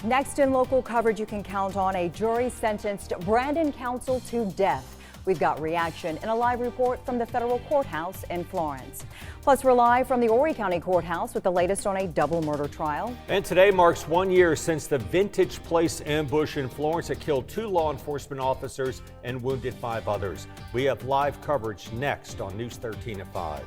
Next in local coverage, you can count on a jury sentenced Brandon Council to death. We've got reaction in a live report from the federal courthouse in Florence. Plus, we're live from the Horry County Courthouse with the latest on a double murder trial. And today marks 1 year since the Vintage Place ambush in Florence that killed 2 law enforcement officers and wounded 5 others. We have live coverage next on News 13 at 5.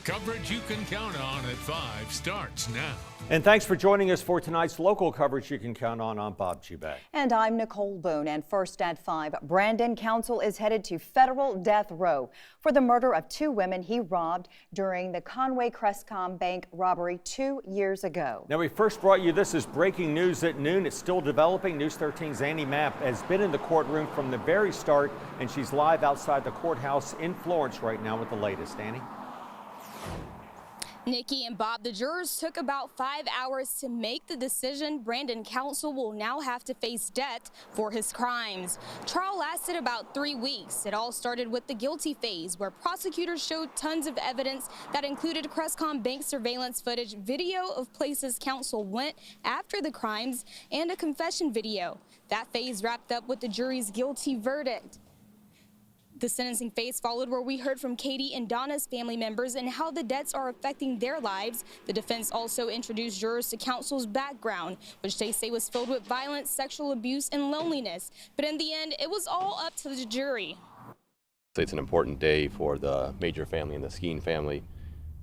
Coverage you can count on at 5 starts now. And thanks for joining us for tonight's local coverage you can count on. I'm Bob Chubak. And I'm Nicole Boone. And first at 5, Brandon Council is headed to federal death row for the murder of 2 women he robbed during the Conway Crestcom Bank robbery 2 years ago. Now, we first brought you this as breaking news at noon. It's still developing. News 13's Annie Mapp has been in the courtroom from the very start, and she's live outside the courthouse in Florence right now with the latest. Annie? Nikki and Bob, the jurors took about 5 hours to make the decision. Brandon Council will now have to face death for his crimes. Trial lasted about 3 weeks. It all started with the guilty phase, where prosecutors showed tons of evidence that included Crestcom Bank surveillance footage, video of places Council went after the crimes, and a confession video. That phase wrapped up with the jury's guilty verdict. The sentencing phase followed, where we heard from Katie and Donna's family members and how the debts are affecting their lives. The defense also introduced jurors to Council's background, which they say was filled with violence, sexual abuse, and loneliness. But in the end, it was all up to the jury. It's an important day for the Major family and the Skeen family.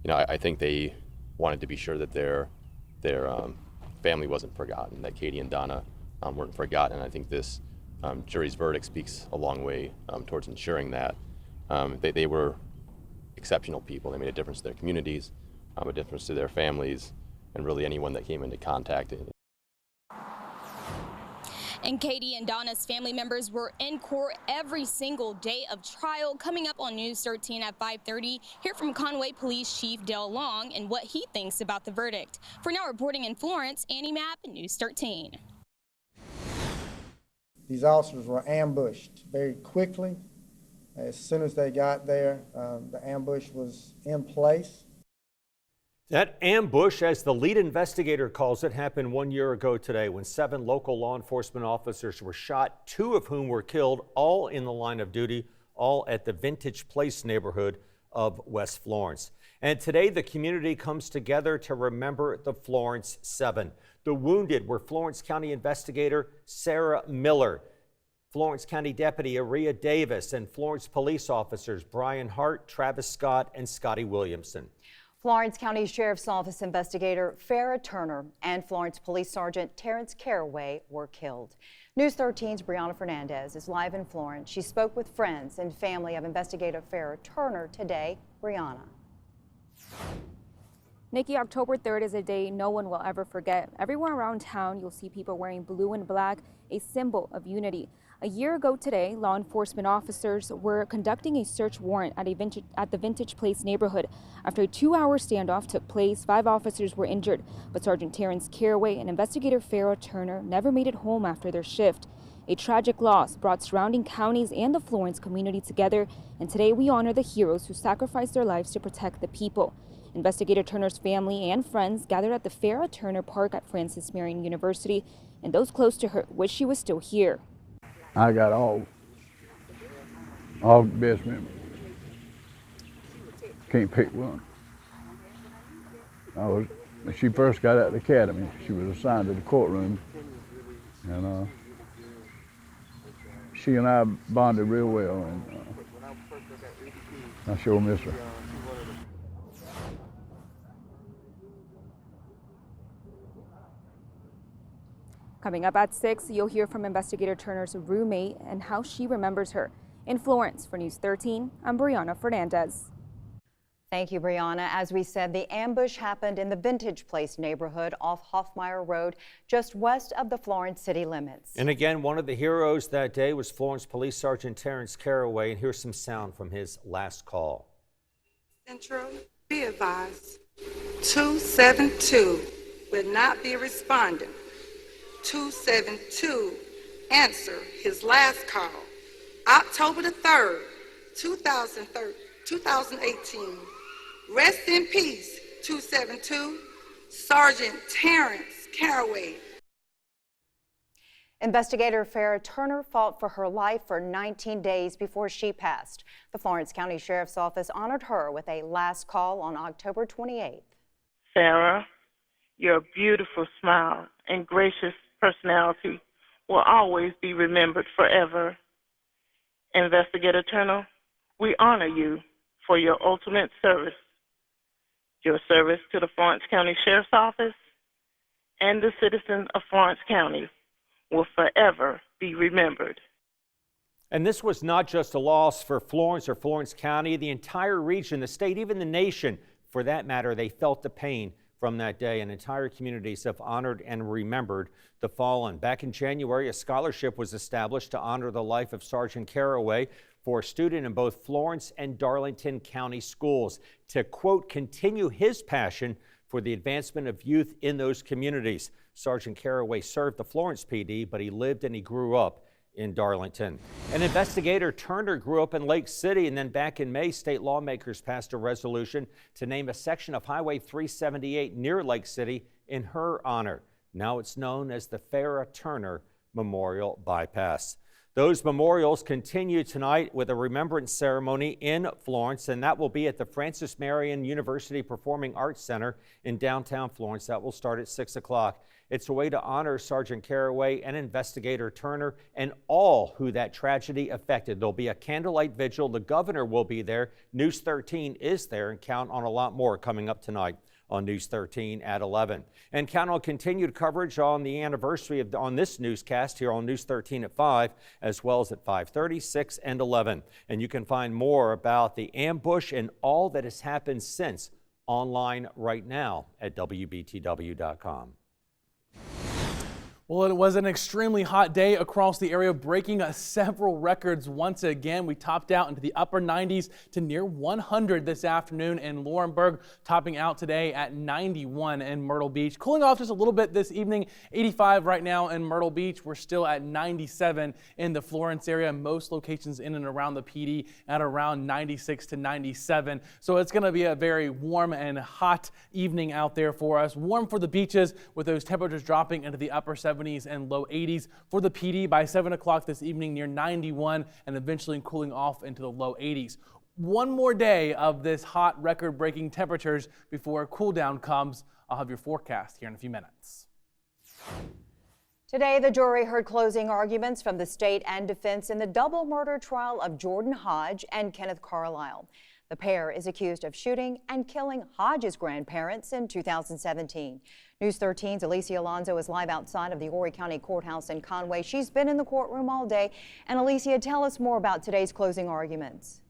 You know, I think they wanted to be sure that their family wasn't forgotten, that Katie and Donna weren't forgotten. I think this jury's verdict speaks a long way towards ensuring that. They were exceptional people. They made a difference to their communities, a difference to their families, and really anyone that came into contact. And Katie and Donna's family members were in court every single day of trial. Coming up on News 13 at 5:30, hear from Conway Police Chief Dale Long and what he thinks about the verdict. For now, reporting in Florence, Annie Mapp, News 13. These officers were ambushed very quickly. As soon as they got there, the ambush was in place. That ambush, as the lead investigator calls it, happened 1 year ago today when 7 local law enforcement officers were shot, 2 of whom were killed, all in the line of duty, all at the Vintage Place neighborhood of West Florence. And today the community comes together to remember the Florence 7. The wounded were Florence County investigator Sarah Miller, Florence County Deputy Aria Davis, and Florence police officers Brian Hart, Travis Scott, and Scotty Williamson. Florence County Sheriff's Office investigator Farrah Turner and Florence Police Sergeant Terrence Caraway were killed. News 13's Brianna Fernandez is live in Florence. She spoke with friends and family of investigator Farrah Turner today. Brianna. Nikki, October 3rd is a day no one will ever forget. Everywhere around town, you'll see people wearing blue and black, a symbol of unity. A year ago today, law enforcement officers were conducting a search warrant at the Vintage Place neighborhood. After a 2-hour standoff took place, 5 officers were injured, but Sergeant Terrence Caraway and investigator Farrah Turner never made it home after their shift. A tragic loss brought surrounding counties and the Florence community together, and today we honor the heroes who sacrificed their lives to protect the people. Investigator Turner's family and friends gathered at the Farrah Turner Park at Francis Marion University, and those close to her wish she was still here. I got all the best memories. Can't pick one. When she first got out of the academy, she was assigned to the courtroom, and she and I bonded real well, and I sure miss her. Coming up at 6, you'll hear from Investigator Turner's roommate and how she remembers her. In Florence, for News 13, I'm Brianna Fernandez. Thank you, Brianna. As we said, the ambush happened in the Vintage Place neighborhood off Hoffmeyer Road, just west of the Florence city limits. And again, one of the heroes that day was Florence Police Sergeant Terrence Caraway, and here's some sound from his last call. Central, be advised, 272 will not be responding. 272, answer his last call, October the 3rd, 2018. Rest in peace, 272, Sergeant Terrence Caraway. Investigator Farrah Turner fought for her life for 19 days before she passed. The Florence County Sheriff's Office honored her with a last call on October 28th. Farrah, your beautiful smile and gracious personality will always be remembered forever. Investigator Turner, we honor you for your ultimate service. Your service to the Florence County Sheriff's Office and the citizens of Florence County will forever be remembered. And this was not just a loss for Florence or Florence County, the entire region, the state, even the nation, for that matter. They felt the pain from that day, and entire communities have honored and remembered the fallen. Back in January, a scholarship was established to honor the life of Sergeant Caraway for a student in both Florence and Darlington County schools to, quote, continue his passion for the advancement of youth in those communities. Sergeant Caraway served the Florence PD, but he lived and he grew up in Darlington. And investigator Turner grew up in Lake City, and then back in May, state lawmakers passed a resolution to name a section of Highway 378 near Lake City in her honor. Now it's known as the Farrah Turner Memorial Bypass. Those memorials continue tonight with a remembrance ceremony in Florence, and that will be at the Francis Marion University Performing Arts Center in downtown Florence. That will start at 6 o'clock. It's a way to honor Sergeant Caraway and Investigator Turner and all who that tragedy affected. There'll be a candlelight vigil. The governor will be there. News 13 is there, and count on a lot more coming up tonight on News 13 at 11. And count on continued coverage on the anniversary on this newscast here on News 13 at 5, as well as at 5:30, 6, and 11. And you can find more about the ambush and all that has happened since online right now at WBTW.com. Well, it was an extremely hot day across the area, breaking several records once again. We topped out into the upper 90s to near 100 this afternoon in Laurinburg, topping out today at 91 in Myrtle Beach. Cooling off just a little bit this evening, 85 right now in Myrtle Beach. We're still at 97 in the Florence area. Most locations in and around the PD at around 96 to 97. So it's going to be a very warm and hot evening out there for us. Warm for the beaches with those temperatures dropping into the upper 70s and low 80s. For the PD by 7 o'clock this evening near 91 and eventually cooling off into the low 80s. One more day of this hot record-breaking temperatures before a cool down comes. I'll have your forecast here in a few minutes. Today, the jury heard closing arguments from the state and defense in the double murder trial of Jordan Hodge and Kenneth Carlisle. The pair is accused of shooting and killing Hodge's grandparents in 2017. News 13's Alicia Alonso is live outside of the Horry County Courthouse in Conway. She's been in the courtroom all day. And Alicia, tell us more about today's closing arguments.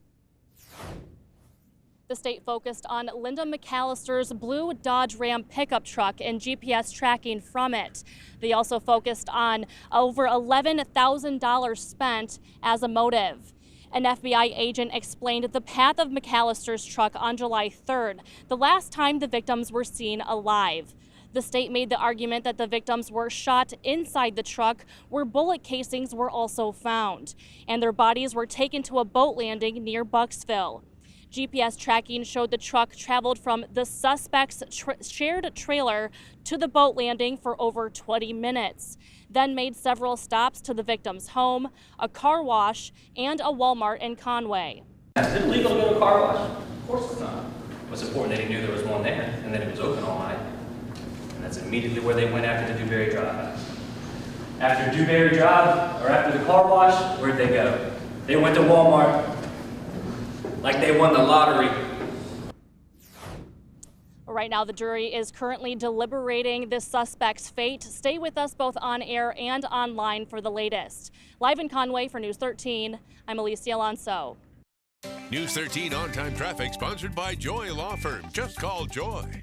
The The state focused on Linda McAllister's blue Dodge Ram pickup truck and GPS tracking from it. They also focused on over $11,000 spent as a motive. An FBI agent explained the path of McAllister's truck on July 3rd, the last time the victims were seen alive. The state made the argument that the victims were shot inside the truck, where bullet casings were also found, and their bodies were taken to a boat landing near Bucksville. GPS tracking showed the truck traveled from the suspect's shared trailer to the boat landing for over 20 minutes, then made several stops to the victim's home, a car wash, and a Walmart in Conway. Is it legal to go to a car wash? Of course it's not. What's important that he knew there was one there and that it was open all night. And that's immediately where they went after the Dewberry Drive. After Dewberry Drive, or after the car wash, where'd they go? They went to Walmart like they won the lottery. Right now, the jury is currently deliberating this suspect's fate. Stay with us both on air and online for the latest. Live in Conway for News 13, I'm Alicia Alonso. News 13 on-time traffic sponsored by Joy Law Firm. Just call Joy.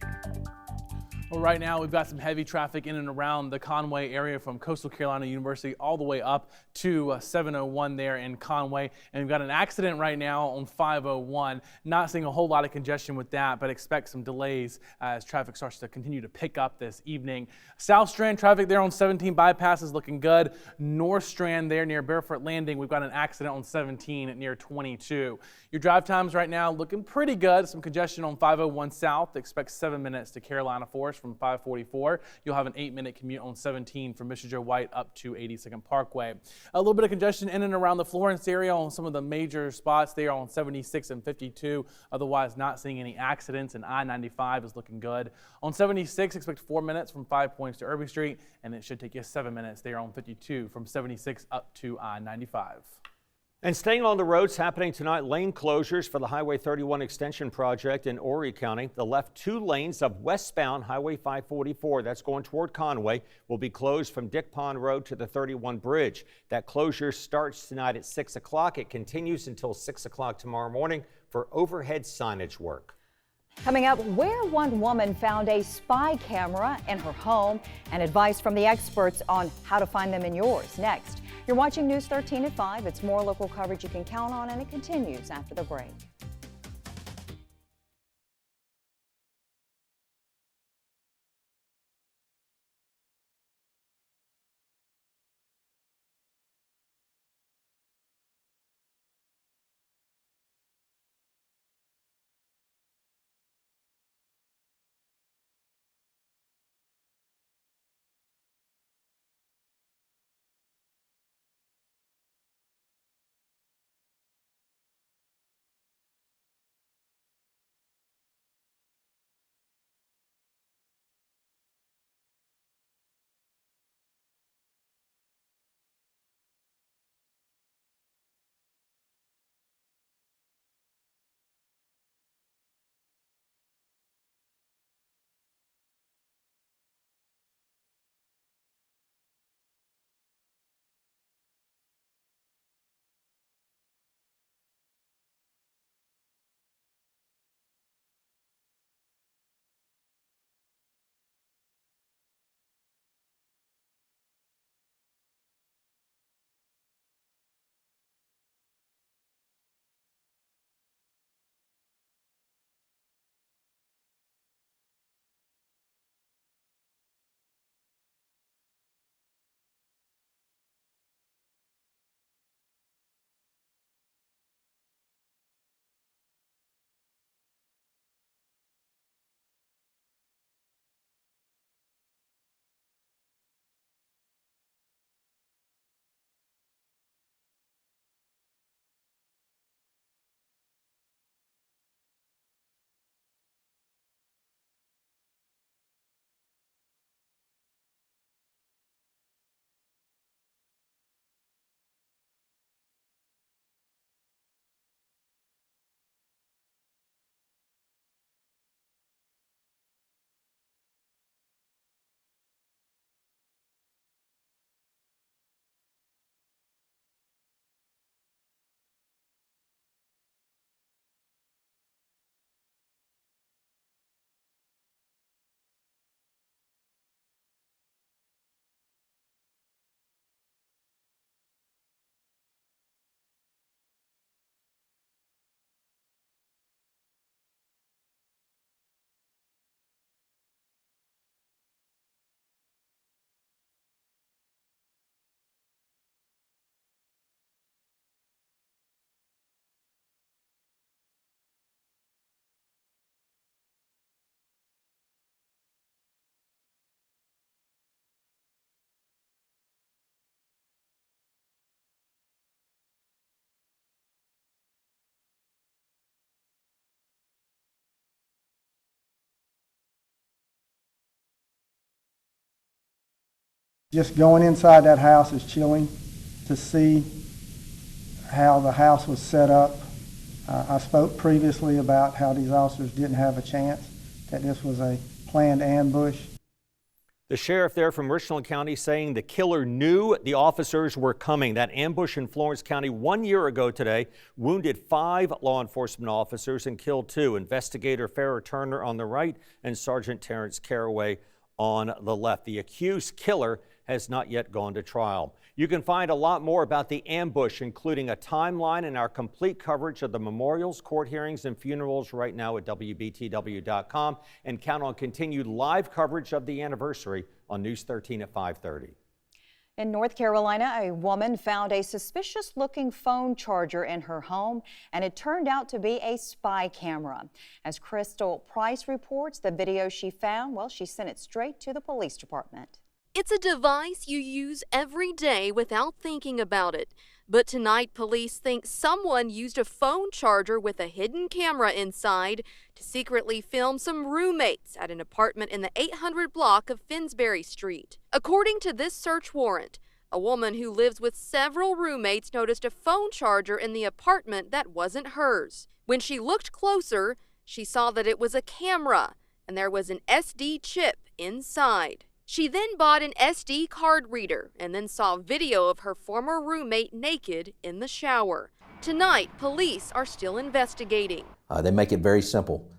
Well, right now we've got some heavy traffic in and around the Conway area from Coastal Carolina University all the way up to 701 there in Conway. And we've got an accident right now on 501. Not seeing a whole lot of congestion with that, but expect some delays as traffic starts to continue to pick up this evening. South Strand traffic there on 17 bypass is looking good. North Strand there near Barefoot Landing, we've got an accident on 17 near 22. Your drive times right now looking pretty good. Some congestion on 501 South. Expect 7 minutes to Carolina Forest from 544. You'll have an 8-minute commute on 17 from Mr. Joe White up to 82nd Parkway. A little bit of congestion in and around the Florence area on some of the major spots there on 76 and 52. Otherwise, not seeing any accidents, and I-95 is looking good. On 76, expect 4 minutes from 5 Points to Irby Street, and it should take you 7 minutes there on 52 from 76 up to I-95. And staying on the roads, happening tonight, lane closures for the Highway 31 extension project in Horry County. The left 2 lanes of westbound Highway 544, that's going toward Conway, will be closed from Dick Pond Road to the 31 bridge. That closure starts tonight at 6 o'clock. It continues until 6 o'clock tomorrow morning for overhead signage work. Coming up, where one woman found a spy camera in her home and advice from the experts on how to find them in yours. Next, you're watching News 13 at 5. It's more local coverage you can count on, and it continues after the break. Just going inside that house is chilling to see how the house was set up. I spoke previously about how these officers didn't have a chance, that this was a planned ambush. The sheriff there from Richland County saying the killer knew the officers were coming. That ambush in Florence County 1 year ago today wounded 5 law enforcement officers and killed 2. Investigator Farrah Turner on the right and Sergeant Terrence Caraway on the left. The accused killer has not yet gone to trial. You can find a lot more about the ambush, including a timeline and our complete coverage of the memorials, court hearings, and funerals right now at WBTW.com, and count on continued live coverage of the anniversary on News 13 at 5:30. In North Carolina, a woman found a suspicious-looking phone charger in her home, and it turned out to be a spy camera. As Crystal Price reports, the video she found, well, she sent it straight to the police department. It's a device you use every day without thinking about it. But tonight, police think someone used a phone charger with a hidden camera inside to secretly film some roommates at an apartment in the 800 block of Finsbury Street. According to this search warrant, a woman who lives with several roommates noticed a phone charger in the apartment that wasn't hers. When she looked closer, she saw that it was a camera, and there was an SD chip inside. She then bought an SD card reader and then saw video of her former roommate naked in the shower. Tonight, police are still investigating. They make it very simple.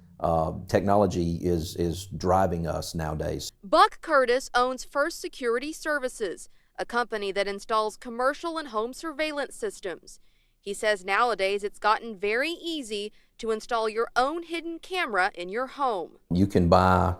Technology is driving us nowadays. Buck Curtis owns First Security Services, a company that installs commercial and home surveillance systems. He says nowadays it's gotten very easy to install your own hidden camera in your home. You can buy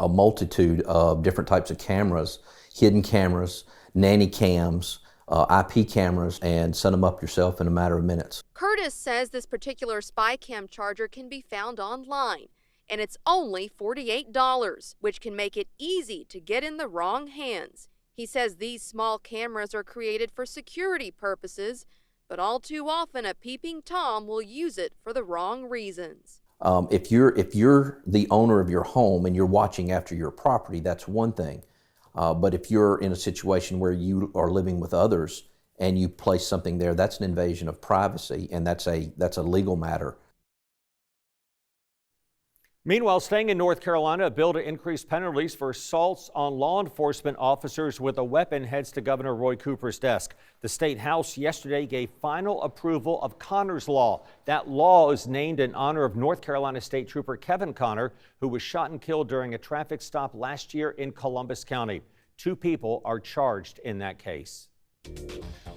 a multitude of different types of cameras, hidden cameras, nanny cams, IP cameras, and set them up yourself in a matter of minutes. Curtis says this particular spy cam charger can be found online, and it's only $48, which can make it easy to get in the wrong hands. He says these small cameras are created for security purposes, but all too often a peeping Tom will use it for the wrong reasons. If you're the owner of your home and you're watching after your property, that's one thing. But if you're in a situation where you are living with others and you place something there, that's an invasion of privacy, and that's a legal matter. Meanwhile, staying in North Carolina, a bill to increase penalties for assaults on law enforcement officers with a weapon heads to Governor Roy Cooper's desk. The state house yesterday gave final approval of Connor's Law. That law is named in honor of North Carolina State Trooper Kevin Connor, who was shot and killed during a traffic stop last year in Columbus County. 2 people are charged in that case.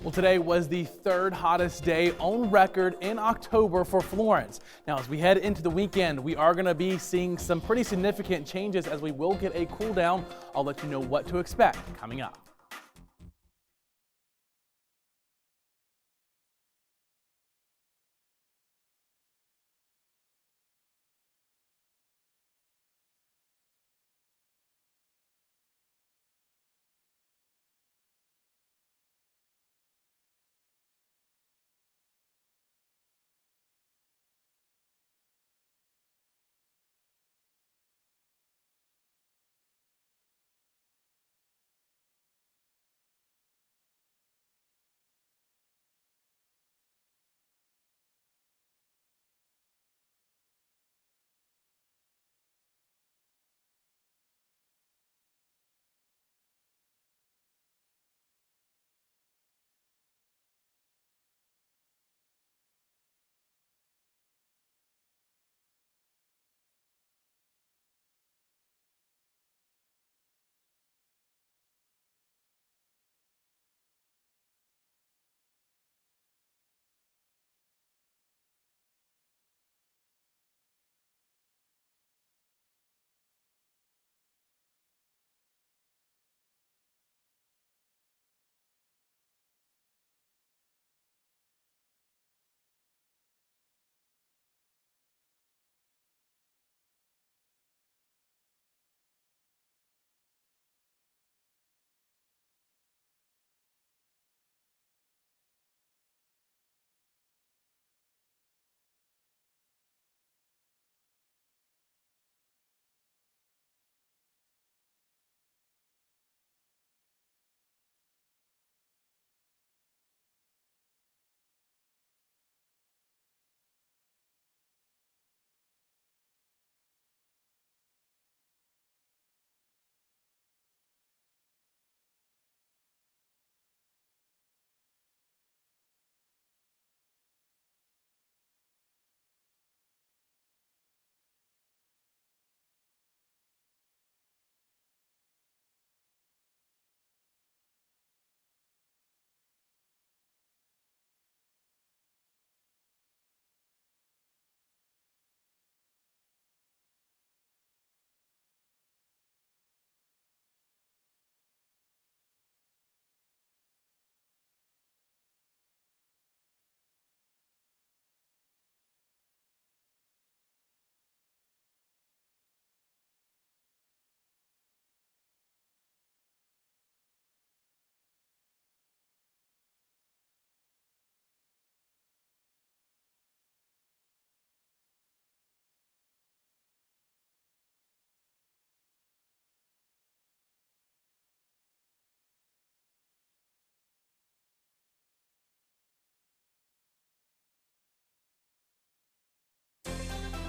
Well, today was the 3rd hottest day on record in October for Florence. Now, as we head into the weekend, we are going to be seeing some pretty significant changes as we will get a cool down. I'll let you know what to expect coming up.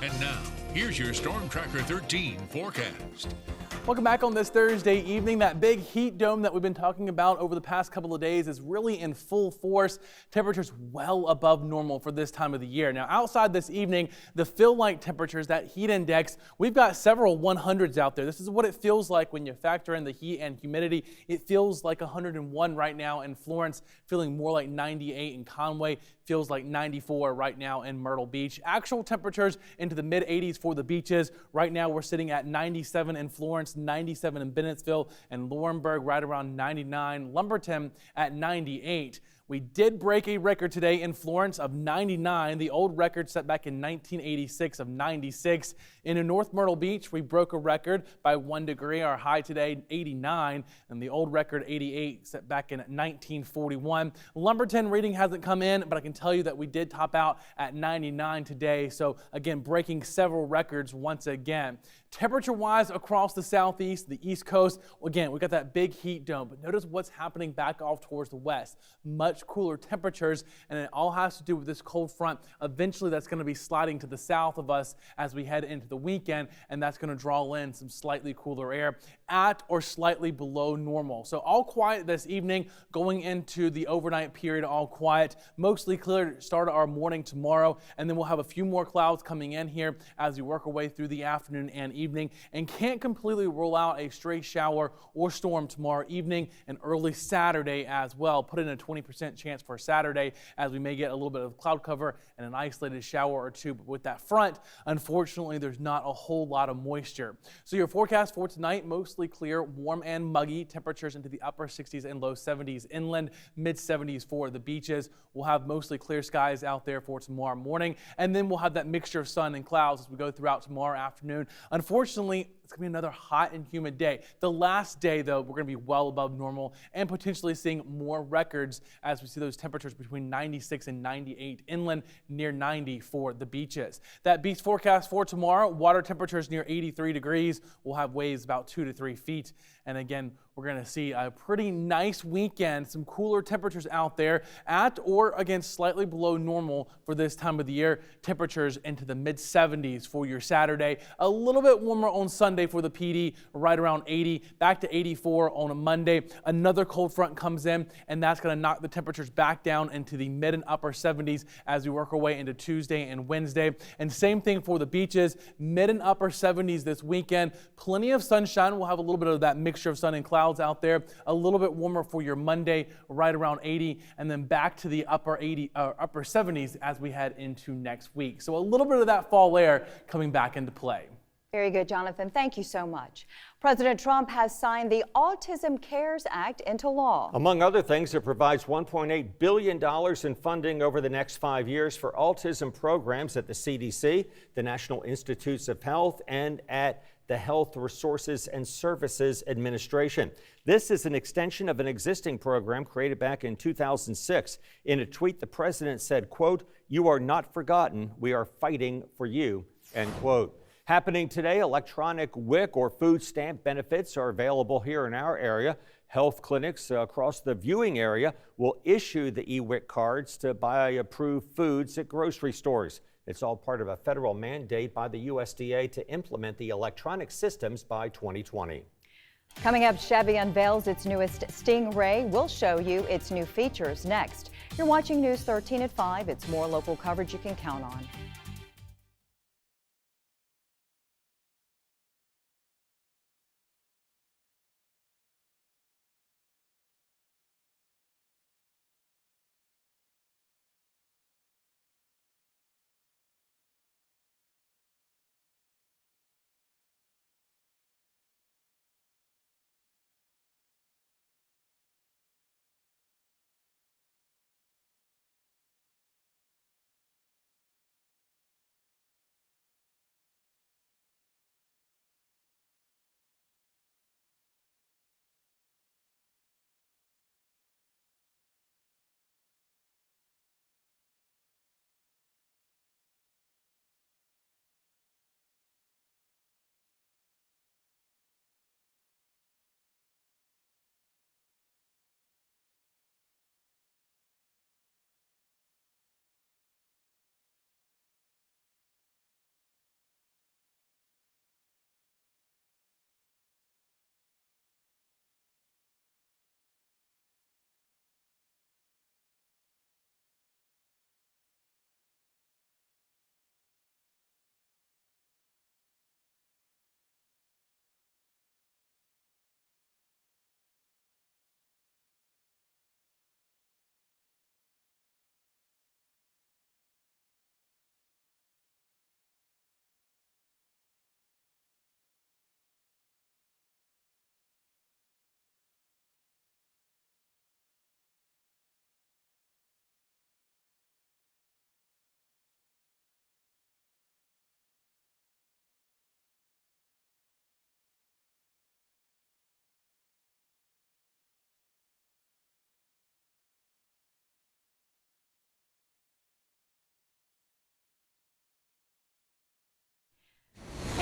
And now, here's your Storm Tracker 13 forecast. Welcome back on this Thursday evening. That big heat dome that we've been talking about over the past couple of days is really in full force. Temperatures well above normal for this time of the year. Now, outside this evening, the feel-like temperatures, that heat index, we've got several 100s out there. This is what it feels like when you factor in the heat and humidity. It feels like 101 right now in Florence, feeling more like 98 in Conway, feels like 94 right now in Myrtle Beach. Actual temperatures into the mid-80s for the beaches. Right now, we're sitting at 97 in Florence, 97 in Bennettsville, and Laurinburg right around 99. Lumberton at 98. We did break a record today in Florence of 99, the old record set back in 1986 of 96. In North Myrtle Beach, we broke a record by 1 degree. Our high today, 89, and the old record, 88, set back in 1941. Lumberton reading hasn't come in, but I can tell you that we did top out at 99 today. So again, breaking several records once again. Temperature-wise across the southeast, the east coast, again, we got that big heat dome, but notice what's happening back off towards the west. Much cooler temperatures, and it all has to do with this cold front. Eventually, that's going to be sliding to the south of us as we head into the weekend, and that's going to draw in some slightly cooler air at or slightly below normal. So all quiet this evening, going into the overnight period, all quiet. Mostly clear to start our morning tomorrow, and then we'll have a few more clouds coming in here as we work our way through the afternoon and evening, and can't completely rule out a stray shower or storm tomorrow evening and early Saturday as well. Put in a 20% chance for Saturday as we may get a little bit of cloud cover and an isolated shower or two. But with that front, unfortunately, there's not a whole lot of moisture. So your forecast for tonight, mostly clear, warm and muggy. Temperatures into the upper 60s and low 70s inland, mid 70s for the beaches. We'll have mostly clear skies out there for tomorrow morning, and then we'll have that mixture of sun and clouds as we go throughout tomorrow afternoon. Unfortunately, it's going to be another hot and humid day. The last day, though, we're going to be well above normal and potentially seeing more records as we see those temperatures between 96 and 98 inland, near 90 for the beaches. That beach forecast for tomorrow, water temperatures near 83 degrees. We'll have waves about 2 to 3 feet. And again, we're going to see a pretty nice weekend, some cooler temperatures out there at or again slightly below normal for this time of the year. Temperatures into the mid 70s for your Saturday. A little bit warmer on Sunday for the PD, right around 80, back to 84 on a Monday. Another cold front comes in, and that's going to knock the temperatures back down into the mid and upper 70s as we work our way into Tuesday and Wednesday. And same thing for the beaches, mid and upper 70s this weekend. Plenty of sunshine. We'll have a little bit of that mixture of sun and clouds out there. A little bit warmer for your Monday, right around 80, and then back to the upper 70s as we head into next week. So a little bit of that fall air coming back into play. Very good, Jonathan. Thank you so much. President Trump has signed the Autism Cares Act into law. Among other things, it provides $1.8 billion in funding over the next 5 years for autism programs at the CDC, the National Institutes of Health, and at the Health Resources and Services Administration. This is an extension of an existing program created back in 2006. In a tweet, the president said, quote, "You are not forgotten. We are fighting for you," end quote. Happening today, electronic WIC or food stamp benefits are available here in our area. Health clinics across the viewing area will issue the eWIC cards to buy approved foods at grocery stores. It's all part of a federal mandate by the USDA to implement the electronic systems by 2020. Coming up, Chevy unveils its newest Stingray. We'll show you its new features next. You're watching News 13 at 5. It's more local coverage you can count on.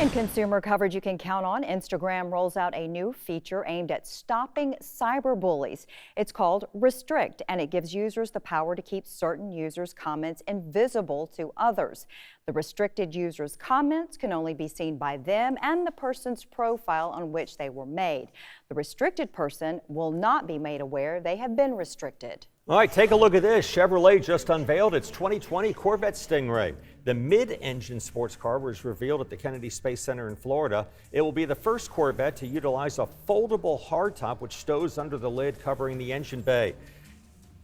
In consumer coverage you can count on, Instagram rolls out a new feature aimed at stopping cyberbullies. It's called Restrict, and it gives users the power to keep certain users' comments invisible to others. The restricted users' comments can only be seen by them and the person's profile on which they were made. The restricted person will not be made aware they have been restricted. All right, take a look at this. Chevrolet just unveiled its 2020 Corvette Stingray. The mid-engine sports car was revealed at the Kennedy Space Center in Florida. It will be the first Corvette to utilize a foldable hardtop which stows under the lid covering the engine bay.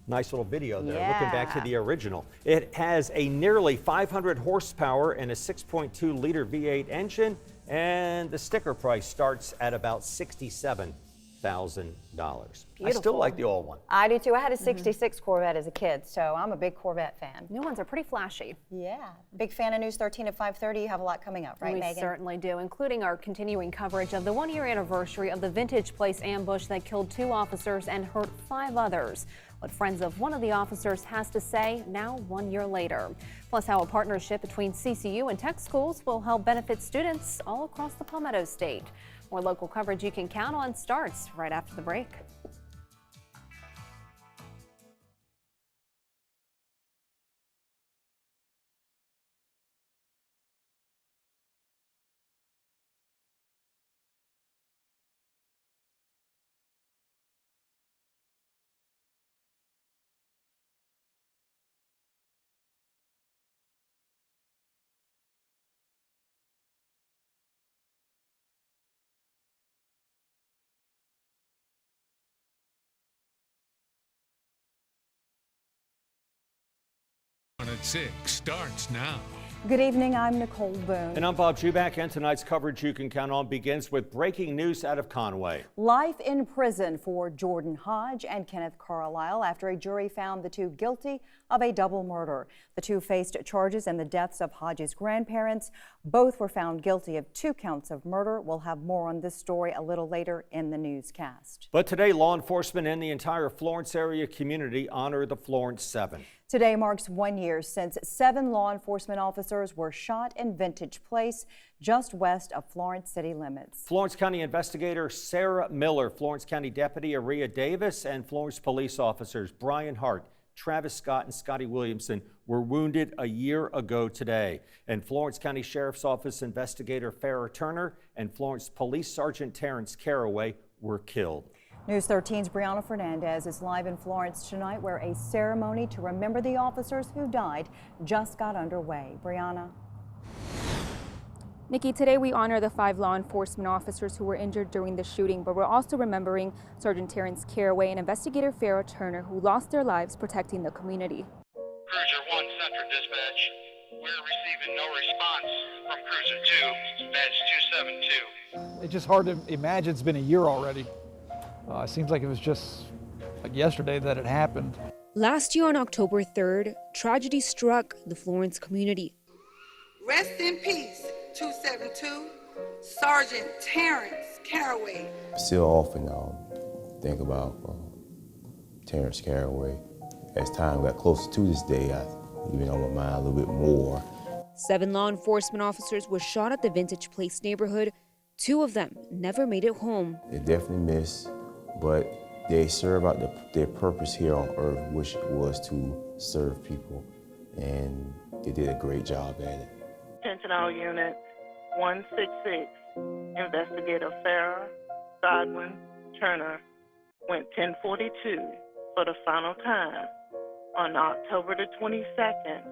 Nice little video there, looking back to the original. It has a nearly 500 horsepower and a 6.2-liter V8 engine, and the sticker price starts at about $67,000. I still like the old one. I do too. I had a 66 Corvette as a kid, so I'm a big Corvette fan. New ones are pretty flashy. Yeah. Big fan of News 13 at 5:30. You have a lot coming up, right, Megan? We certainly do, including our continuing coverage of the one-year anniversary of the Vintage Place ambush that killed 2 officers and hurt 5 others. What friends of one of the officers has to say now 1 year later. Plus how a partnership between CCU and tech schools will help benefit students all across the Palmetto State. More local coverage you can count on starts right after the break. At 6 starts now. Good evening, I'm Nicole Boone. And I'm Bob Juback, and tonight's coverage you can count on begins with breaking news out of Conway. Life in prison for Jordan Hodge and Kenneth Carlisle after a jury found the 2 guilty of a double murder. The 2 faced charges in the deaths of Hodge's grandparents. Both were found guilty of 2 counts of murder. We'll have more on this story a little later in the newscast. But today, law enforcement and the entire Florence area community honor the Florence 7. Today marks 1 year since 7 law enforcement officers were shot in Vintage Place, just west of Florence city limits. Florence County investigator Sarah Miller, Florence County Deputy Aria Davis, and Florence police officers Brian Hart, Travis Scott, and Scotty Williamson were wounded a year ago today. And Florence County Sheriff's Office investigator Farrah Turner and Florence Police Sergeant Terrence Caraway were killed. News 13's Brianna Fernandez is live in Florence tonight, where a ceremony to remember the officers who died just got underway. Brianna. Nikki, today we honor the 5 law enforcement officers who were injured during the shooting, but we're also remembering Sergeant Terrence Caraway and investigator Farrah Turner, who lost their lives protecting the community. Cruiser 1 Central Dispatch, we're receiving no response from Cruiser 2, badge 272. It's just hard to imagine it's been a year already. It seems like it was just like yesterday that it happened. Last year on October 3rd, tragedy struck the Florence community. Rest in peace, 272, Sergeant Terrence Caraway. Still often think about Terrence Caraway. As time got closer to this day, I even on my mind a little bit more. 7 law enforcement officers were shot at the Vintage Place neighborhood. 2 of them never made it home. They definitely missed, but they serve out their purpose here on earth, which was to serve people, and they did a great job at it. Attention all units, 166, Investigator Farrah Godwin Turner went 1042 for the final time on October the 22nd,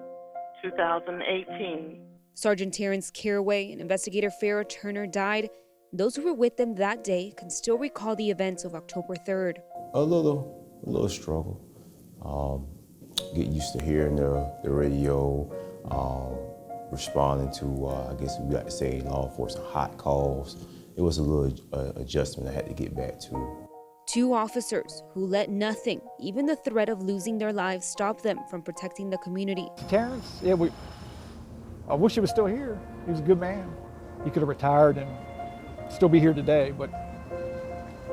2018. Sergeant Terrence Caraway and investigator Farrah Turner died. Those who were with them that day can still recall the events of October 3rd. A little struggle. Get used to hearing the radio, responding to, I guess we like to say in law enforcement, hot calls. It was a little adjustment I had to get back to. 2 officers who let nothing, even the threat of losing their lives, stop them from protecting the community. Terrence, yeah, I wish he was still here. He was a good man. He could have retired and still be here today, but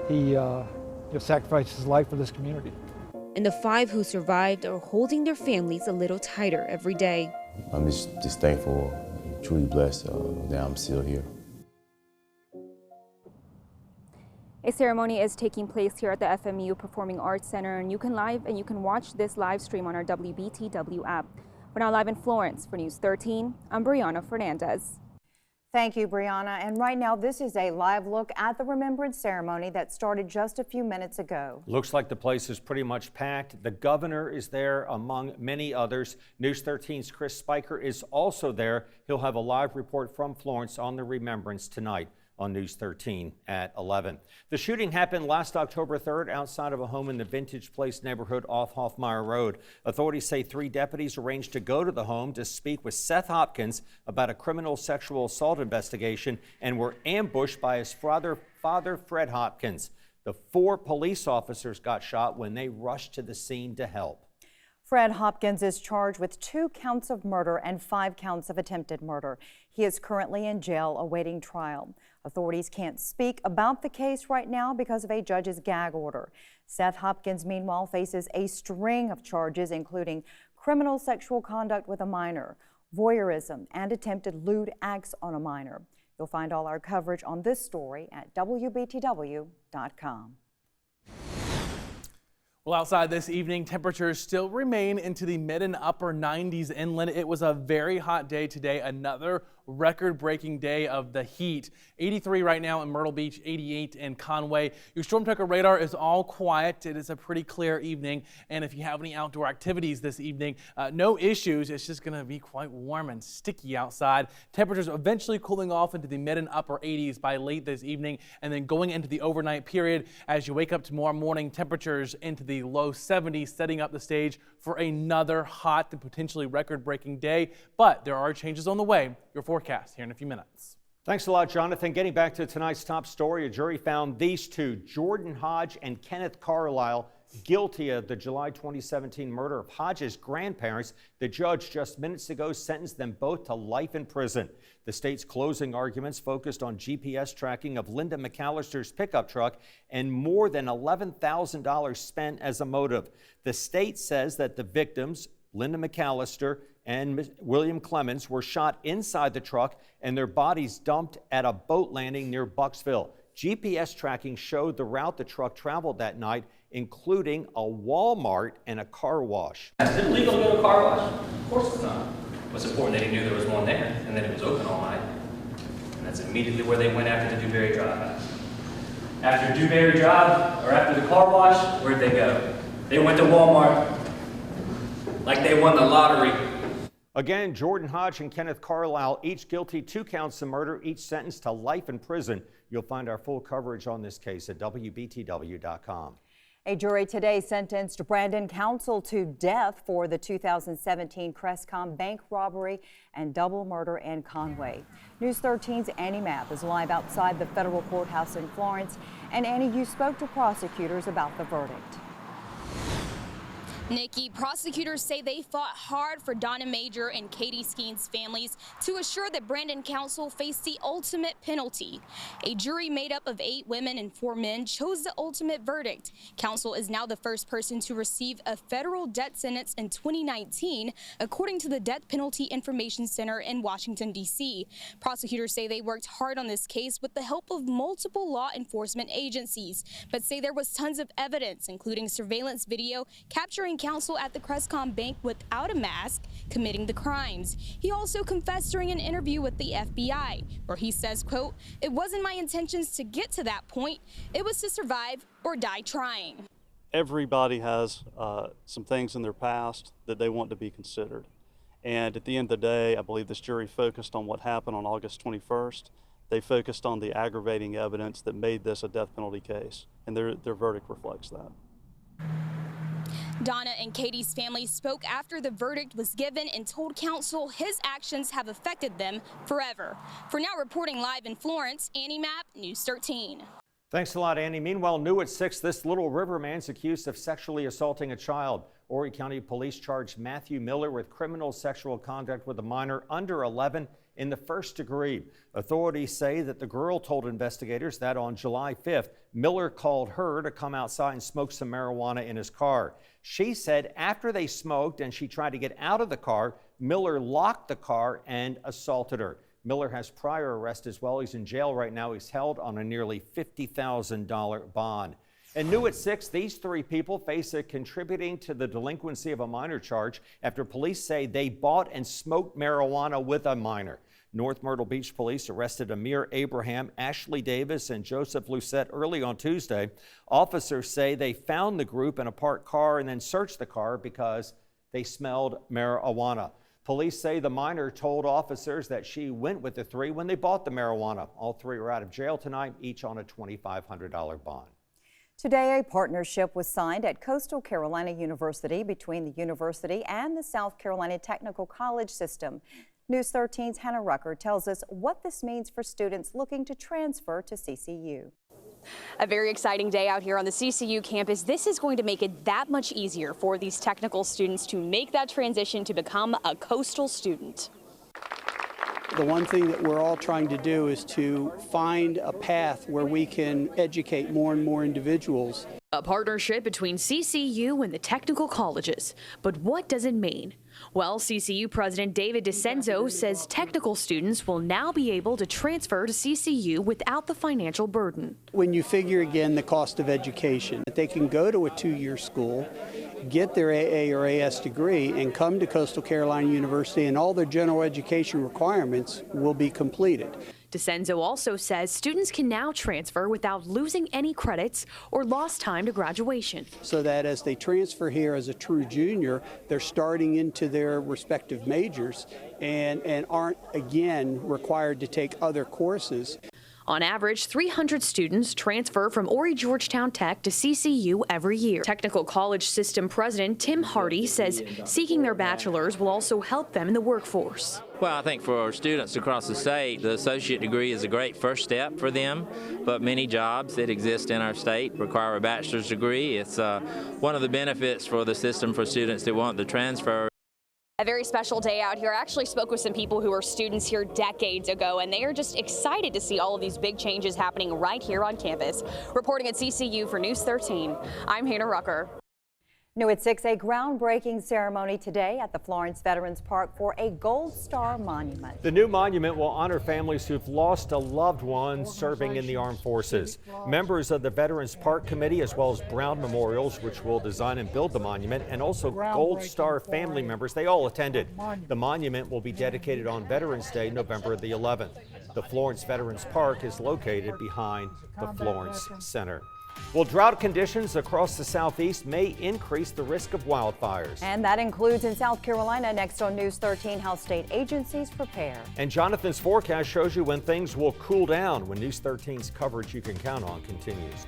he sacrificed his life for this community. And the 5 who survived are holding their families a little tighter every day. I'm just thankful and truly blessed that I'm still here. A ceremony is taking place here at the FMU Performing Arts Center, and you can watch this live stream on our WBTW app. We're now live in Florence for News 13. I'm Brianna Fernandez. Thank you, Brianna. And right now, this is a live look at the remembrance ceremony that started just a few minutes ago. Looks like the place is pretty much packed. The governor is there among many others. News 13's Chris Spiker is also there. He'll have a live report from Florence on the remembrance tonight on News 13 at 11. The shooting happened last October 3rd outside of a home in the Vintage Place neighborhood off Hoffmeyer Road. Authorities say 3 deputies arranged to go to the home to speak with Seth Hopkins about a criminal sexual assault investigation and were ambushed by his father, Fred Hopkins. The 4 police officers got shot when they rushed to the scene to help. Fred Hopkins is charged with 2 counts of murder and 5 counts of attempted murder. He is currently in jail awaiting trial. Authorities can't speak about the case right now because of a judge's gag order. Seth Hopkins, meanwhile, faces a string of charges, including criminal sexual conduct with a minor, voyeurism, and attempted lewd acts on a minor. You'll find all our coverage on this story at WBTW.com. Well, outside this evening, temperatures still remain into the mid and upper 90s inland. It was a very hot day today, another record-breaking day of the heat. 83 right now in Myrtle Beach, 88 in Conway. Your Storm Tracker radar is all quiet. It is a pretty clear evening, and if you have any outdoor activities this evening, no issues. It's just going to be quite warm and sticky outside. Temperatures eventually cooling off into the mid and upper 80s by late this evening, and then going into the overnight period as you wake up tomorrow morning, temperatures into the low 70s, setting up the stage for another hot and potentially record-breaking day. But there are changes on the way. Your forecast here in a few minutes. Thanks a lot, Jonathan. Getting back to tonight's top story, a jury found these 2, Jordan Hodge and Kenneth Carlisle, guilty of the July 2017 murder of Hodge's grandparents. The judge just minutes ago sentenced them both to life in prison. The state's closing arguments focused on GPS tracking of Linda McAllister's pickup truck and more than $11,000 spent as a motive. The state says that the victims, Linda McAllister and William Clemens, were shot inside the truck and their bodies dumped at a boat landing near Bucksville. GPS tracking showed the route the truck traveled that night, including a Walmart and a car wash. Is it illegal to go to a car wash? Of course it's not. What's important, they knew there was one there, and that it was open all night. And that's immediately where they went after the Dewberry drive. After Dewberry Drive, or after the car wash, where'd they go? They went to Walmart like they won the lottery. Again, Jordan Hodge and Kenneth Carlisle, each guilty, 2 counts of murder, each sentenced to life in prison. You'll find our full coverage on this case at WBTW.com. A jury today sentenced Brandon Council to death for the 2017 Crestcom bank robbery and double murder in Conway. News 13's Annie Mapp is live outside the federal courthouse in Florence. And Annie, you spoke to prosecutors about the verdict. Nikki, prosecutors say they fought hard for Donna Major and Katie Skeen's families to assure that Brandon Council faced the ultimate penalty. A jury made up of 8 women and 4 men chose the ultimate verdict. Council is now the first person to receive a federal death sentence in 2019, according to the Death Penalty Information Center in Washington, D.C. Prosecutors say they worked hard on this case with the help of multiple law enforcement agencies, but say there was tons of evidence, including surveillance video capturing Council at the Crestcom bank without a mask, committing the crimes. He also confessed during an interview with the FBI, where he says, quote, "It wasn't my intentions to get to that point. It was to survive or die trying." Everybody has some things in their past that they want to be considered. And at the end of the day, I believe this jury focused on what happened on August 21st. They focused on the aggravating evidence that made this a death penalty case, and their verdict reflects that. Donna and Katie's family spoke after the verdict was given and told Council his actions have affected them forever. For now, reporting live in Florence, Annie Mapp, News 13. Thanks a lot, Annie. Meanwhile, new at 6, this Little River man's accused of sexually assaulting a child. Horry County Police charged Matthew Miller with criminal sexual conduct with a minor under 11 in the first degree. Authorities say that the girl told investigators that on July 5th, Miller called her to come outside and smoke some marijuana in his car. She said after they smoked and she tried to get out of the car, Miller locked the car and assaulted her. Miller has prior arrests as well. He's in jail right now. He's held on a nearly $50,000 bond. And new at 6, these 3 people face a contributing to the delinquency of a minor charge after police say they bought and smoked marijuana with a minor. North Myrtle Beach police arrested Amir Abraham, Ashley Davis, and Joseph Lucette early on Tuesday. Officers say they found the group in a parked car and then searched the car because they smelled marijuana. Police say the minor told officers that she went with the 3 when they bought the marijuana. All 3 are out of jail tonight, each on a $2,500 bond. Today, a partnership was signed at Coastal Carolina University between the university and the South Carolina Technical College system. News 13's Hannah Rucker tells us what this means for students looking to transfer to CCU. A very exciting day out here on the CCU campus. This is going to make it that much easier for these technical students to make that transition to become a Coastal student. The one thing that we're all trying to do is to find a path where we can educate more and more individuals. A partnership between CCU and the technical colleges. But what does it mean? Well, CCU President David DeCenzo says technical students will now be able to transfer to CCU without the financial burden. When you figure again the cost of education, that they can go to a 2-year school, get their AA or AS degree, and come to Coastal Carolina University, and all their general education requirements will be completed. DeCenzo also says students can now transfer without losing any credits or lost time to graduation. So that as they transfer here as a true junior, they're starting into their respective majors and aren't again required to take other courses. On average, 300 students transfer from Horry Georgetown Tech to CCU every year. Technical College System President Tim Hardy says seeking their bachelor's will also help them in the workforce. Well, I think for our students across the state, the associate degree is a great first step for them, but many jobs that exist in our state require a bachelor's degree. It's one of the benefits for the system for students that want the transfer. A very special day out here. I actually spoke with some people who were students here decades ago, and they are just excited to see all of these big changes happening right here on campus. Reporting at CCU for News 13, I'm Hannah Rucker. New at 6, a groundbreaking ceremony today at the Florence Veterans Park for a Gold Star monument. The new monument will honor families who've lost a loved one serving in the armed forces. Members of the Veterans Park Committee, as well as Brown Memorials, which will design and build the monument, and also Gold Star family members, they all attended. The monument will be dedicated on Veterans Day, November the 11th. The Florence Veterans Park is located behind the Florence Center. Well, drought conditions across the southeast may increase the risk of wildfires. And that includes in South Carolina. Next on News 13, how state agencies prepare. And Jonathan's forecast shows you when things will cool down when News 13's coverage you can count on continues.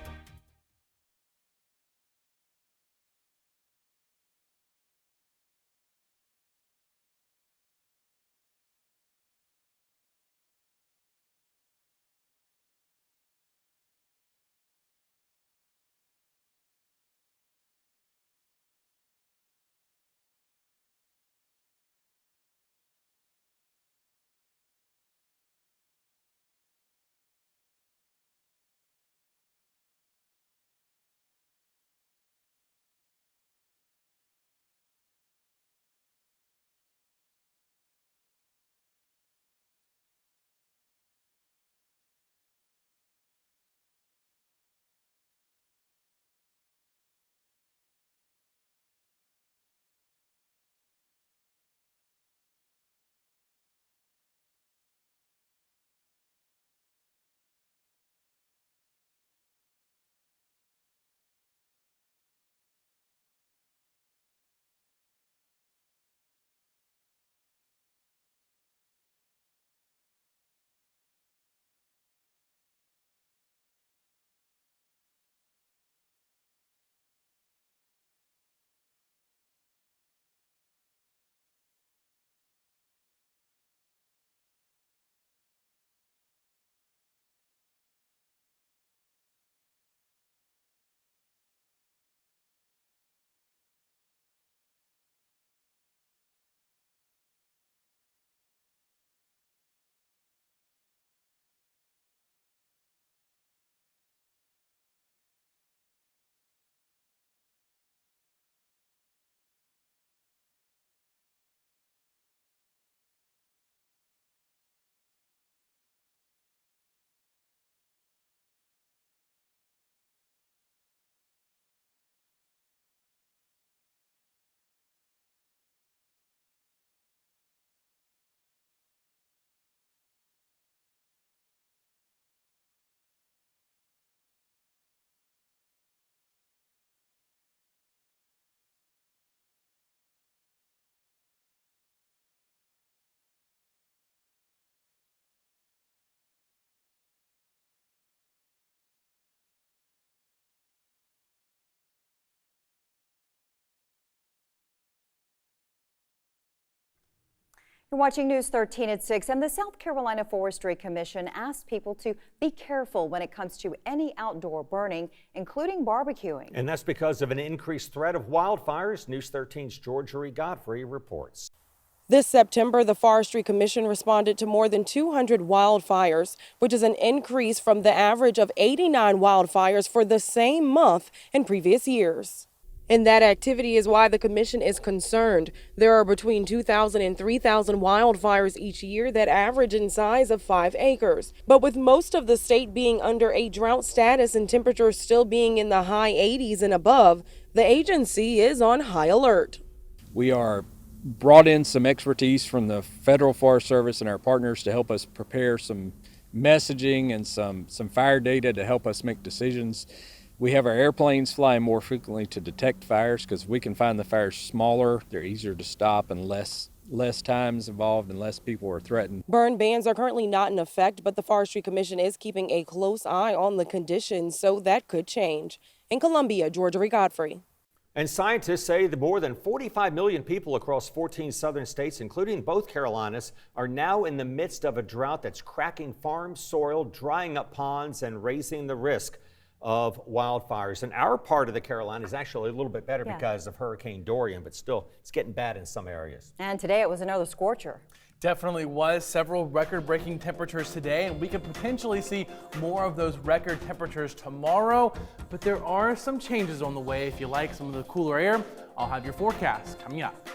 You're watching News 13 at 6, and the South Carolina Forestry Commission asked people to be careful when it comes to any outdoor burning, including barbecuing. And that's because of an increased threat of wildfires. News 13's Georgia Godfrey reports. This September, the Forestry Commission responded to more than 200 wildfires, which is an increase from the average of 89 wildfires for the same month in previous years. And that activity is why the commission is concerned. There are between 2,000 and 3,000 wildfires each year that average in size of 5 acres. But with most of the state being under a drought status and temperatures still being in the high 80s and above, the agency is on high alert. We are brought in some expertise from the Federal Forest Service and our partners to help us prepare some messaging and some fire data to help us make decisions. We have our airplanes flying more frequently to detect fires because we can find the fires smaller, they're easier to stop, and less time is involved and less people are threatened. Burn bans are currently not in effect, but the Forestry Commission is keeping a close eye on the conditions, so that could change. In Columbia, Georgia Godfrey. And scientists say that more than 45 million people across 14 southern states, including both Carolinas, are now in the midst of a drought that's cracking farm soil, drying up ponds, and raising the risk of wildfires. And our part of the Carolinas is actually a little bit better because of Hurricane Dorian, but still it's getting bad in some areas. And today it was another scorcher. Definitely was. Several record-breaking temperatures today, and we could potentially see more of those record temperatures tomorrow. But there are some changes on the way. If you like some of the cooler air, I'll have your forecast coming up.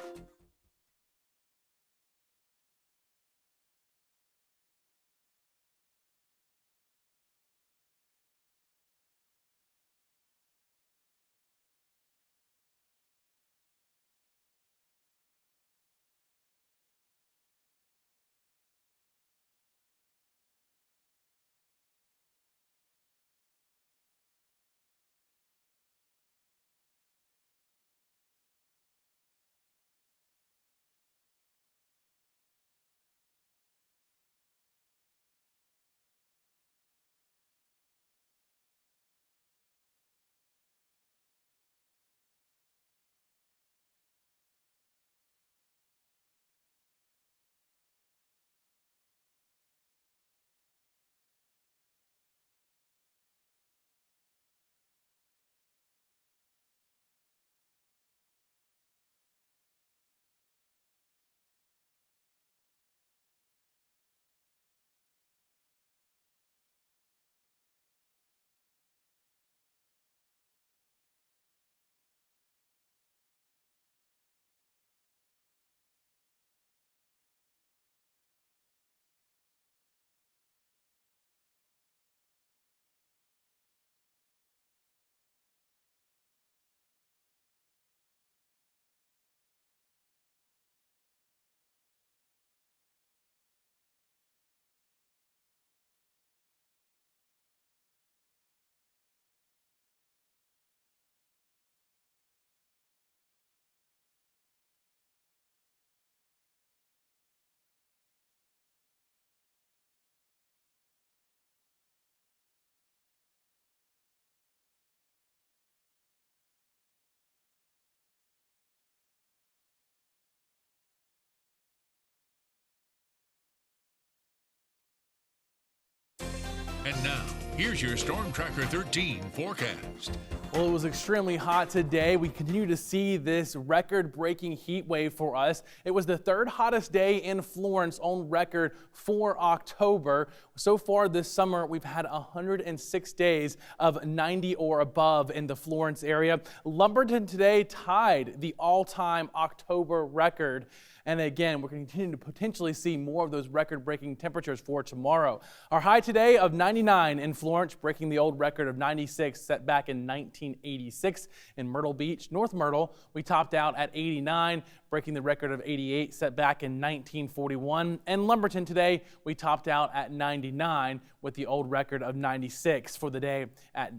And now, here's your Storm Tracker 13 forecast. Well, it was extremely hot today. We continue to see this record-breaking heat wave for us. It was the third hottest day in Florence on record for October. So far this summer, we've had 106 days of 90 or above in the Florence area. Lumberton today tied the all-time October record. And again, we're going to continue to potentially see more of those record-breaking temperatures for tomorrow. Our high today of 99 in Florence, breaking the old record of 96 set back in 1986 in Myrtle Beach. North Myrtle, we topped out at 89, breaking the record of 88 set back in 1941. And Lumberton today, we topped out at 99 with the old record of 96 for the day at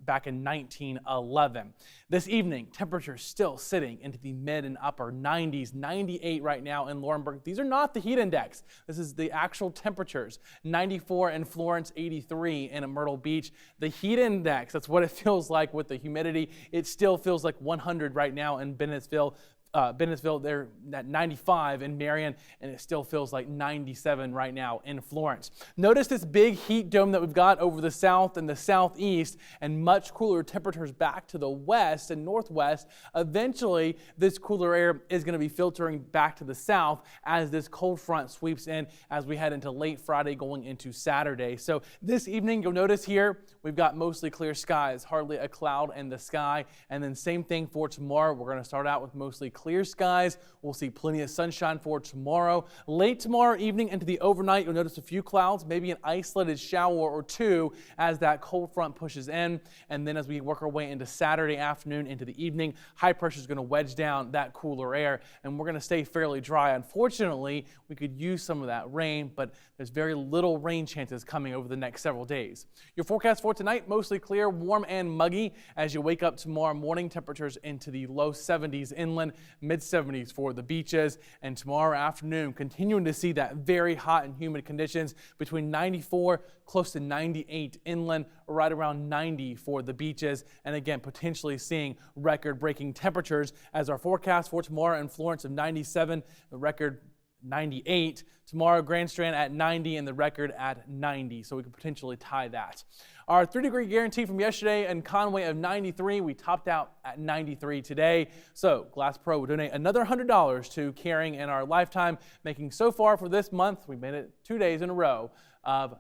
back in 1911. This evening, temperatures still sitting into the mid and upper 90s, 98 right now in Laurinburg. These are not the heat index. This is the actual temperatures. 94 in Florence, 83 in Myrtle Beach. The heat index, that's what it feels like with the humidity. It still feels like 100 right now in Bennettsville. Bennettsville, they're at 95 in Marion, and it still feels like 97 right now in Florence. Notice this big heat dome that we've got over the south and the southeast, and much cooler temperatures back to the west and northwest. Eventually, this cooler air is going to be filtering back to the south as this cold front sweeps in as we head into late Friday going into Saturday. So this evening, you'll notice here, we've got mostly clear skies, hardly a cloud in the sky. And then same thing for tomorrow. We're going to start out with mostly clear skies. We'll see plenty of sunshine for tomorrow. Late tomorrow evening into the overnight, you'll notice a few clouds, maybe an isolated shower or two as that cold front pushes in. And then as we work our way into Saturday afternoon into the evening, high pressure is going to wedge down that cooler air, and we're going to stay fairly dry. Unfortunately, we could use some of that rain, but there's very little rain chances coming over the next several days. Your forecast for tonight, mostly clear, warm and muggy as you wake up tomorrow morning. Temperatures into the low 70s inland, mid 70s for the beaches. And tomorrow afternoon, continuing to see that very hot and humid conditions between 94 close to 98 inland, right around 90 for the beaches. And again, potentially seeing record-breaking temperatures as our forecast for tomorrow in Florence of 97, the record 98. Tomorrow, Grand Strand at 90 and the record at 90. So we could potentially tie that. Our 3-degree guarantee from yesterday in Conway of 93. We topped out at 93 today. So Glass Pro will donate another $100 to Caring in our lifetime, making so far for this month, we made it 2 days in a row of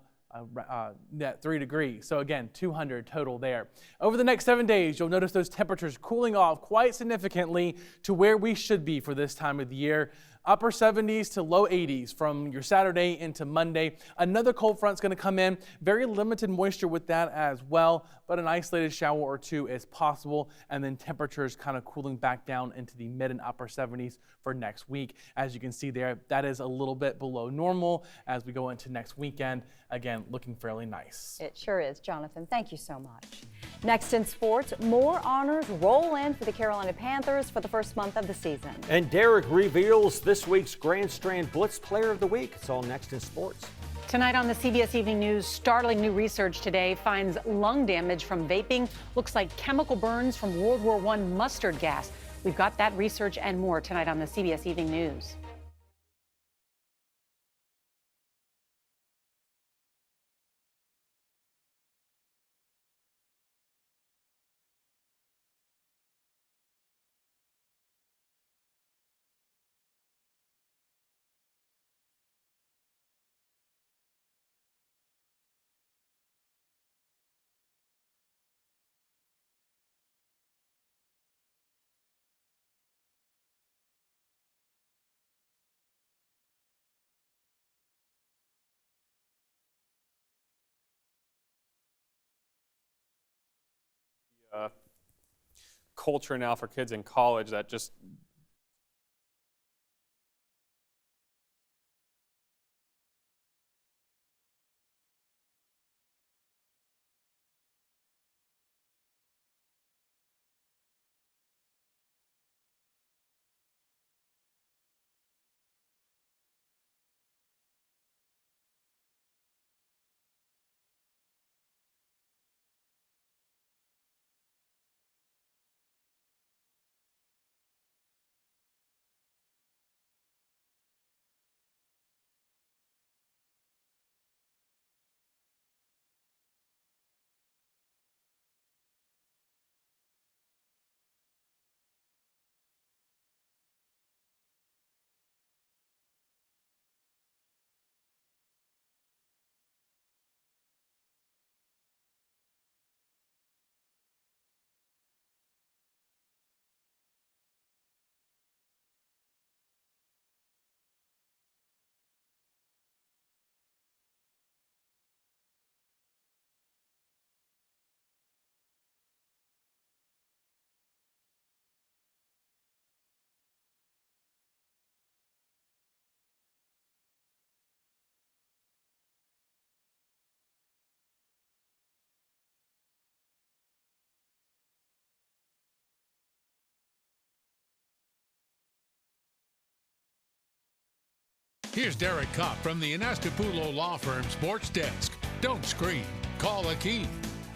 net 3 degrees. So again, 200 total there. Over the next 7 days, you'll notice those temperatures cooling off quite significantly to where we should be for this time of the year. Upper 70s to low 80s from your Saturday into Monday. Another cold front's going to come in. Very limited moisture with that as well, but an isolated shower or two is possible. And then temperatures kind of cooling back down into the mid and upper 70s for next week. As you can see there, that is a little bit below normal as we go into next weekend. Again, looking fairly nice. It sure is, Jonathan. Thank you so much. Next in sports, more honors roll in for the Carolina Panthers for the first month of the season. And Derek reveals this week's Grand Strand Blitz Player of the Week. It's all next in sports. Tonight on the CBS Evening News, startling new research today finds lung damage from vaping looks like chemical burns from World War I mustard gas. We've got that research and more tonight on the CBS Evening News. Culture now for kids in college that just Here's Derek Kopp from the Anastapulo Law Firm Sports Desk. Don't scream. Call Akeem.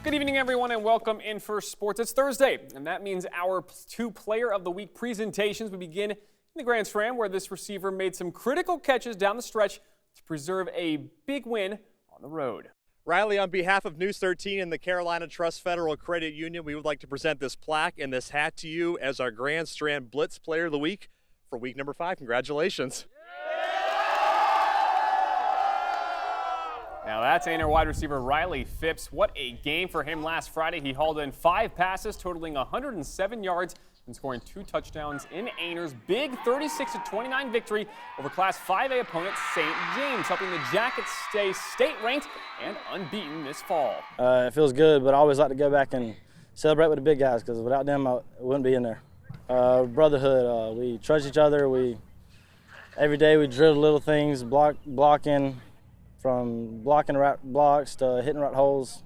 Good evening, everyone, and welcome in for sports. It's Thursday, and that means our 2 Player of the Week presentations. We begin in the Grand Slam, where this receiver made some critical catches down the stretch to preserve a big win on the road. Riley, on behalf of News 13 and the Carolina Trust Federal Credit Union, we would like to present this plaque and this hat to you as our Grand Slam Blitz Player of the Week for week number 5. Congratulations. Now that's Ainer wide receiver Riley Phipps. What a game for him last Friday. He hauled in 5 passes, totaling 107 yards, and scoring 2 touchdowns in Ainer's big 36-29 victory over Class 5A opponent St. James, helping the Jackets stay state-ranked and unbeaten this fall. It feels good, but I always like to go back and celebrate with the big guys, because without them, I wouldn't be in there. Brotherhood, we trust each other. Every day we drill little things, blocking, from blocking right blocks to hitting right holes,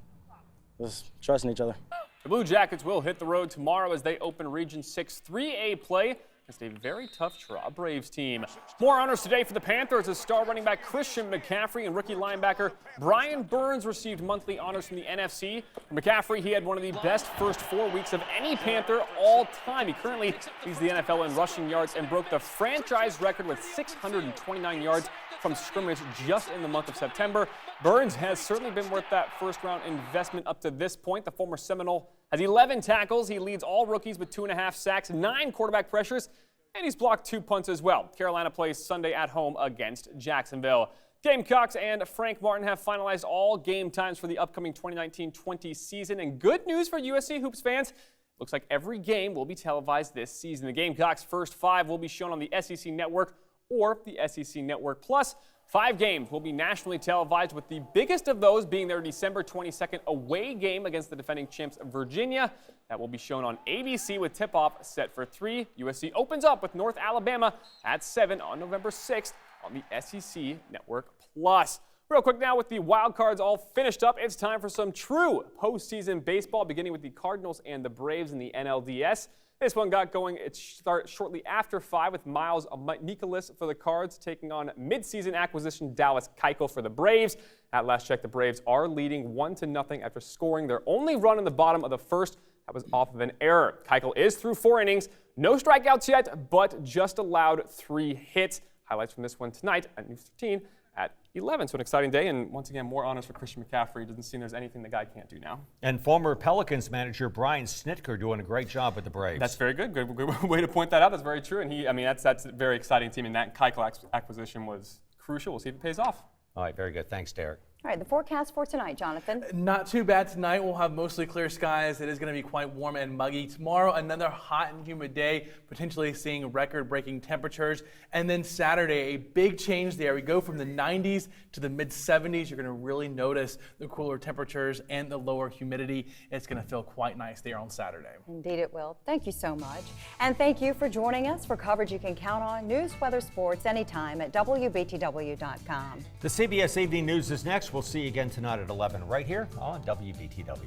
just trusting each other. The Blue Jackets will hit the road tomorrow as they open Region 6 3A play against a very tough Toronto Braves team. More honors today for the Panthers as star running back Christian McCaffrey and rookie linebacker Brian Burns received monthly honors from the NFC. For McCaffrey, he had one of the best first 4 weeks of any Panther all time. He currently leads the NFL in rushing yards and broke the franchise record with 629 yards from scrimmage just in the month of September. Burns has certainly been worth that first-round investment up to this point. The former Seminole has 11 tackles. He leads all rookies with 2.5 sacks, 9 quarterback pressures, and he's blocked 2 punts as well. Carolina plays Sunday at home against Jacksonville. Gamecocks and Frank Martin have finalized all game times for the upcoming 2019-20 season. And good news for USC Hoops fans. Looks like every game will be televised this season. The Gamecocks' first 5 will be shown on the SEC Network or the SEC Network Plus. 5 games will be nationally televised, with the biggest of those being their December 22nd away game against the defending champs Virginia. That will be shown on ABC with tip-off set for 3. USC opens up with North Alabama at 7 on November 6th on the SEC Network Plus. Real quick now, with the wild cards all finished up, it's time for some true postseason baseball, beginning with the Cardinals and the Braves in the NLDS. This one got going. It starts shortly after 5 with Miles Nicholas for the Cards taking on midseason acquisition Dallas Keuchel for the Braves. At last check, the Braves are leading 1-0 after scoring their only run in the bottom of the first. That was off of an error. Keuchel is through 4 innings. No strikeouts yet, but just allowed 3 hits. Highlights from this one tonight at News 13 at 11. So an exciting day, and once again, more honors for Christian McCaffrey. Doesn't seem there's anything the guy can't do now. And former Pelicans manager Brian Snitker doing a great job with the Braves. That's very good. Good way to point that out. That's very true. And that's a very exciting team, and that Keuchel acquisition was crucial. We'll see if it pays off. All right, very good. Thanks, Derek. All right, the forecast for tonight, Jonathan. Not too bad tonight. We'll have mostly clear skies. It is going to be quite warm and muggy. Tomorrow, another hot and humid day, potentially seeing record-breaking temperatures. And then Saturday, a big change there. We go from the 90s to the mid-70s. You're going to really notice the cooler temperatures and the lower humidity. It's going to feel quite nice there on Saturday. Indeed it will. Thank you so much. And thank you for joining us for coverage you can count on. News, weather, sports, anytime at WBTW.com. The CBS Evening News is next. We'll see you again tonight at 11 right here on WBTW.